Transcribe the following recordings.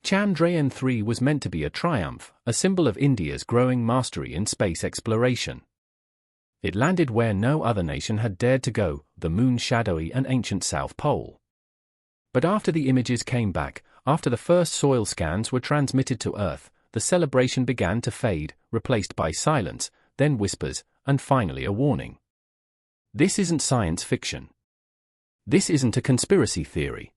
Chandrayaan-3 was meant to be a triumph, a symbol of India's growing mastery in space exploration. It landed where no other nation had dared to go, the moon's shadowy and ancient South Pole. But after the images came back, after the first soil scans were transmitted to Earth, the celebration began to fade, replaced by silence, then whispers, and finally a warning. This isn't science fiction. This isn't a conspiracy theory.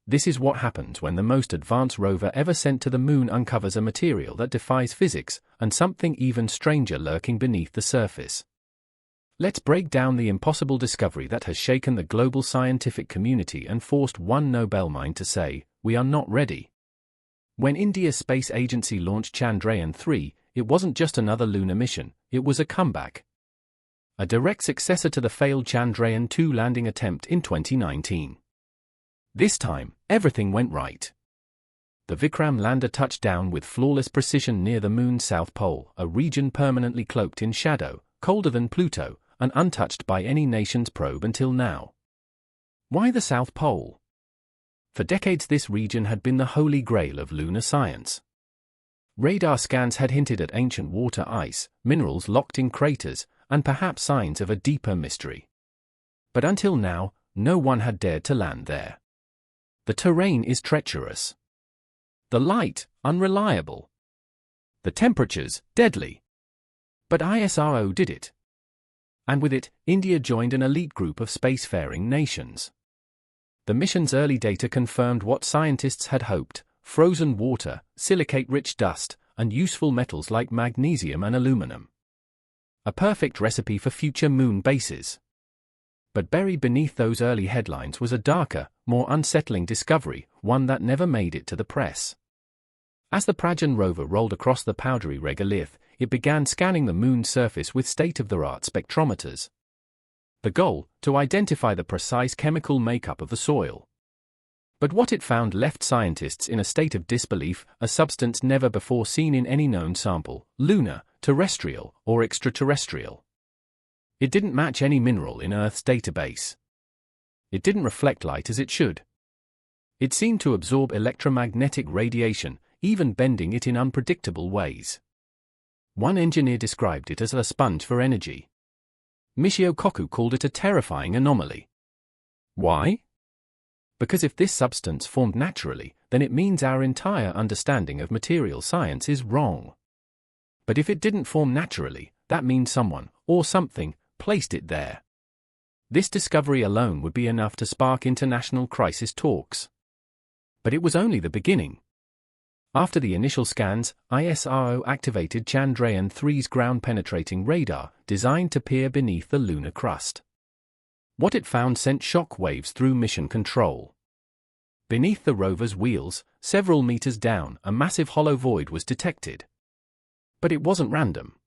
This is what happens when the most advanced rover ever sent to the moon uncovers a material that defies physics, and something even stranger lurking beneath the surface. Let's break down the impossible discovery that has shaken the global scientific community and forced one Nobel mind to say, "We are not ready." When India's space agency launched Chandrayaan-3, it wasn't just another lunar mission, it was a comeback. A direct successor to the failed Chandrayaan-2 landing attempt in 2019. This time, everything went right. The Vikram lander touched down with flawless precision near the moon's south pole, a region permanently cloaked in shadow, colder than Pluto, and untouched by any nation's probe until now. Why the South Pole? For decades this region had been the holy grail of lunar science. Radar scans had hinted at ancient water ice, minerals locked in craters, and perhaps signs of a deeper mystery. But until now, no one had dared to land there. The terrain is treacherous. The light, unreliable. The temperatures, deadly. But ISRO did it. And with it, India joined an elite group of spacefaring nations. The mission's early data confirmed what scientists had hoped: frozen water, silicate-rich dust, and useful metals like magnesium and aluminum. A perfect recipe for future moon bases. But buried beneath those early headlines was a darker, more unsettling discovery, one that never made it to the press. As the Pragyan rover rolled across the powdery regolith, it began scanning the moon's surface with state-of-the-art spectrometers. The goal, to identify the precise chemical makeup of the soil. But what it found left scientists in a state of disbelief, a substance never before seen in any known sample, lunar, terrestrial, or extraterrestrial. It didn't match any mineral in Earth's database. It didn't reflect light as it should. It seemed to absorb electromagnetic radiation, even bending it in unpredictable ways. One engineer described it as a sponge for energy. Michio Kaku called it a terrifying anomaly. Why? Because if this substance formed naturally, then it means our entire understanding of material science is wrong. But if it didn't form naturally, that means someone, or something, placed it there. This discovery alone would be enough to spark international crisis talks. But it was only the beginning. After the initial scans, ISRO activated Chandrayaan-3's ground-penetrating radar, designed to peer beneath the lunar crust. What it found sent shock waves through mission control. Beneath the rover's wheels, several meters down, a massive hollow void was detected. But it wasn't random.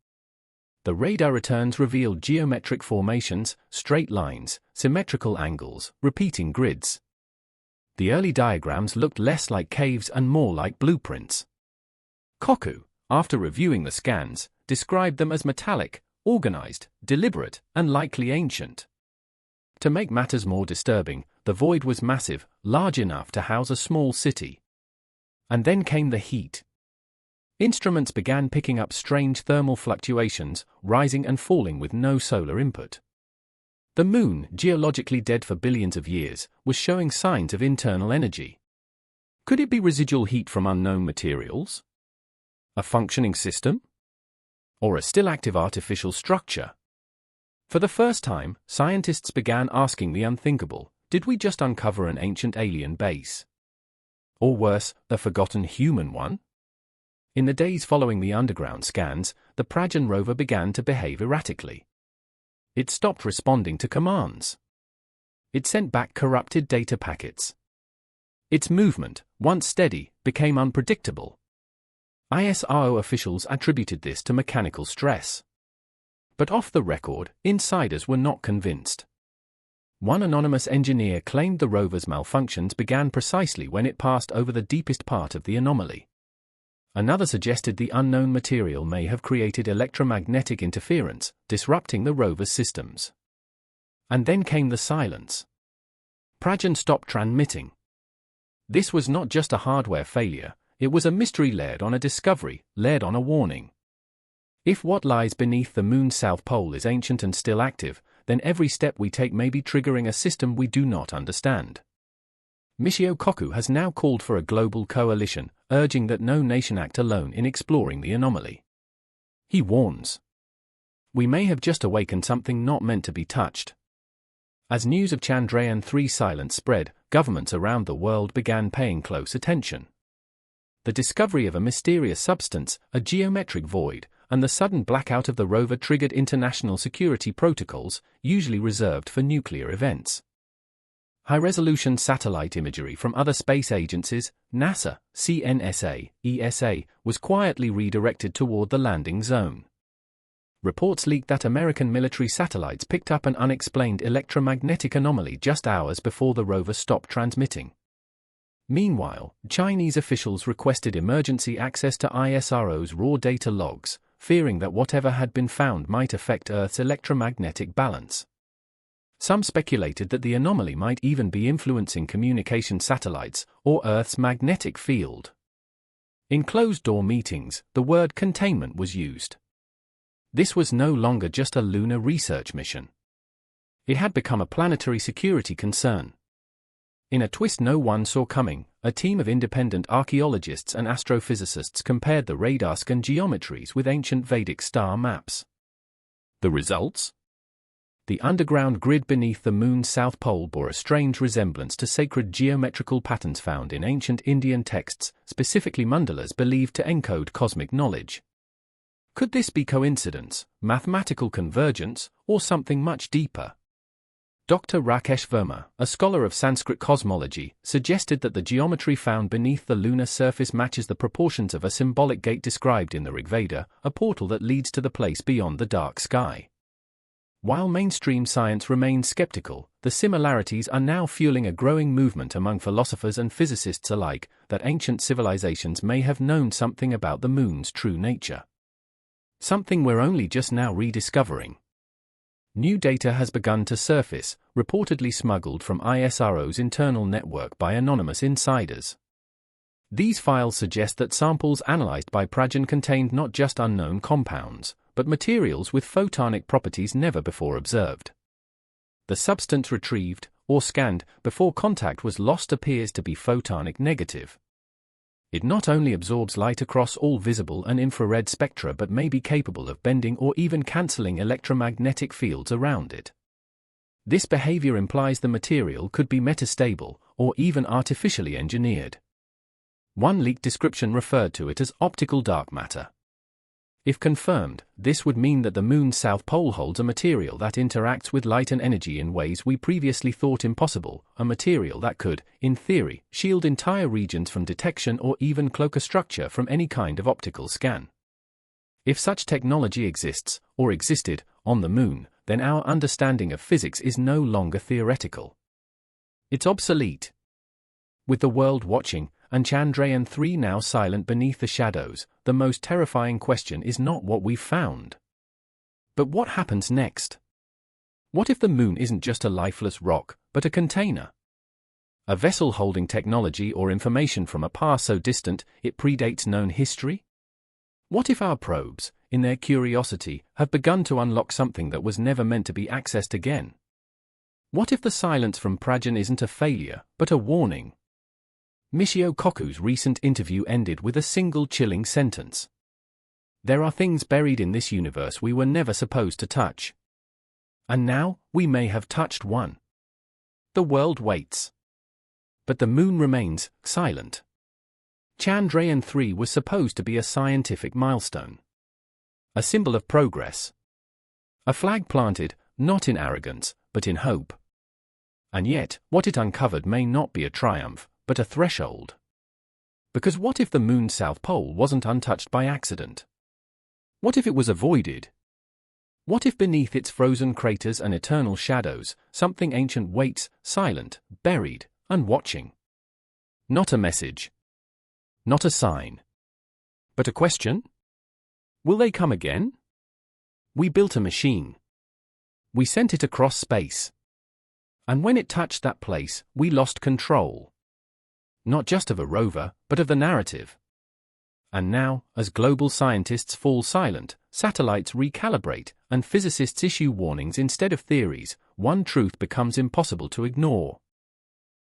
The radar returns revealed geometric formations, straight lines, symmetrical angles, repeating grids. The early diagrams looked less like caves and more like blueprints. Kaku, after reviewing the scans, described them as metallic, organized, deliberate, and likely ancient. To make matters more disturbing, the void was massive, large enough to house a small city. And then came the heat. Instruments began picking up strange thermal fluctuations, rising and falling with no solar input. The moon, geologically dead for billions of years, was showing signs of internal energy. Could it be residual heat from unknown materials? A functioning system? Or a still active artificial structure? For the first time, scientists began asking the unthinkable: did we just uncover an ancient alien base? Or worse, the forgotten human one? In the days following the underground scans, the Pragyan rover began to behave erratically. It stopped responding to commands. It sent back corrupted data packets. Its movement, once steady, became unpredictable. ISRO officials attributed this to mechanical stress. But off the record, insiders were not convinced. One anonymous engineer claimed the rover's malfunctions began precisely when it passed over the deepest part of the anomaly. Another suggested the unknown material may have created electromagnetic interference, disrupting the rover's systems. And then came the silence. Pragyan stopped transmitting. This was not just a hardware failure, it was a mystery layered on a discovery, layered on a warning. If what lies beneath the moon's south pole is ancient and still active, then every step we take may be triggering a system we do not understand. Michio Kaku has now called for a global coalition, urging that no nation act alone in exploring the anomaly. He warns, "We may have just awakened something not meant to be touched." As news of Chandrayaan-3 silence spread, governments around the world began paying close attention. The discovery of a mysterious substance, a geometric void, and the sudden blackout of the rover triggered international security protocols, usually reserved for nuclear events. High-resolution satellite imagery from other space agencies, NASA, CNSA, ESA, was quietly redirected toward the landing zone. Reports leaked that American military satellites picked up an unexplained electromagnetic anomaly just hours before the rover stopped transmitting. Meanwhile, Chinese officials requested emergency access to ISRO's raw data logs, fearing that whatever had been found might affect Earth's electromagnetic balance. Some speculated that the anomaly might even be influencing communication satellites or Earth's magnetic field. In closed-door meetings, the word containment was used. This was no longer just a lunar research mission. It had become a planetary security concern. In a twist no one saw coming, a team of independent archaeologists and astrophysicists compared the radar scan geometries with ancient Vedic star maps. The results? The underground grid beneath the moon's south pole bore a strange resemblance to sacred geometrical patterns found in ancient Indian texts, specifically mandalas believed to encode cosmic knowledge. Could this be coincidence, mathematical convergence, or something much deeper? Dr. Rakesh Verma, a scholar of Sanskrit cosmology, suggested that the geometry found beneath the lunar surface matches the proportions of a symbolic gate described in the Rig Veda, a portal that leads to the place beyond the dark sky. While mainstream science remains skeptical, the similarities are now fueling a growing movement among philosophers and physicists alike that ancient civilizations may have known something about the moon's true nature. Something we're only just now rediscovering. New data has begun to surface, reportedly smuggled from ISRO's internal network by anonymous insiders. These files suggest that samples analyzed by Pragyan contained not just unknown compounds, but materials with photonic properties never before observed. The substance retrieved, or scanned, before contact was lost appears to be photonic negative. It not only absorbs light across all visible and infrared spectra but may be capable of bending or even cancelling electromagnetic fields around it. This behavior implies the material could be metastable, or even artificially engineered. One leaked description referred to it as optical dark matter. If confirmed, this would mean that the moon's south pole holds a material that interacts with light and energy in ways we previously thought impossible, a material that could, in theory, shield entire regions from detection or even cloak a structure from any kind of optical scan. If such technology exists, or existed, on the moon, then our understanding of physics is no longer theoretical. It's obsolete. With the world watching, and Chandrayaan-3 now silent beneath the shadows, the most terrifying question is not what we've found, but what happens next? What if the moon isn't just a lifeless rock, but a container? A vessel holding technology or information from a past so distant it predates known history? What if our probes, in their curiosity, have begun to unlock something that was never meant to be accessed again? What if the silence from Pragyan isn't a failure, but a warning? Michio Kaku's recent interview ended with a single chilling sentence. There are things buried in this universe we were never supposed to touch. And now, we may have touched one. The world waits. But the moon remains silent. Chandrayaan-3 was supposed to be a scientific milestone. A symbol of progress. A flag planted, not in arrogance, but in hope. And yet, what it uncovered may not be a triumph, but a threshold. Because what if the moon's south pole wasn't untouched by accident? What if it was avoided? What if beneath its frozen craters and eternal shadows, something ancient waits, silent, buried, and watching? Not a message. Not a sign. But a question? Will they come again? We built a machine. We sent it across space. And when it touched that place, we lost control. not just of a rover, but of the narrative. And now, as global scientists fall silent, satellites recalibrate, and physicists issue warnings instead of theories, one truth becomes impossible to ignore.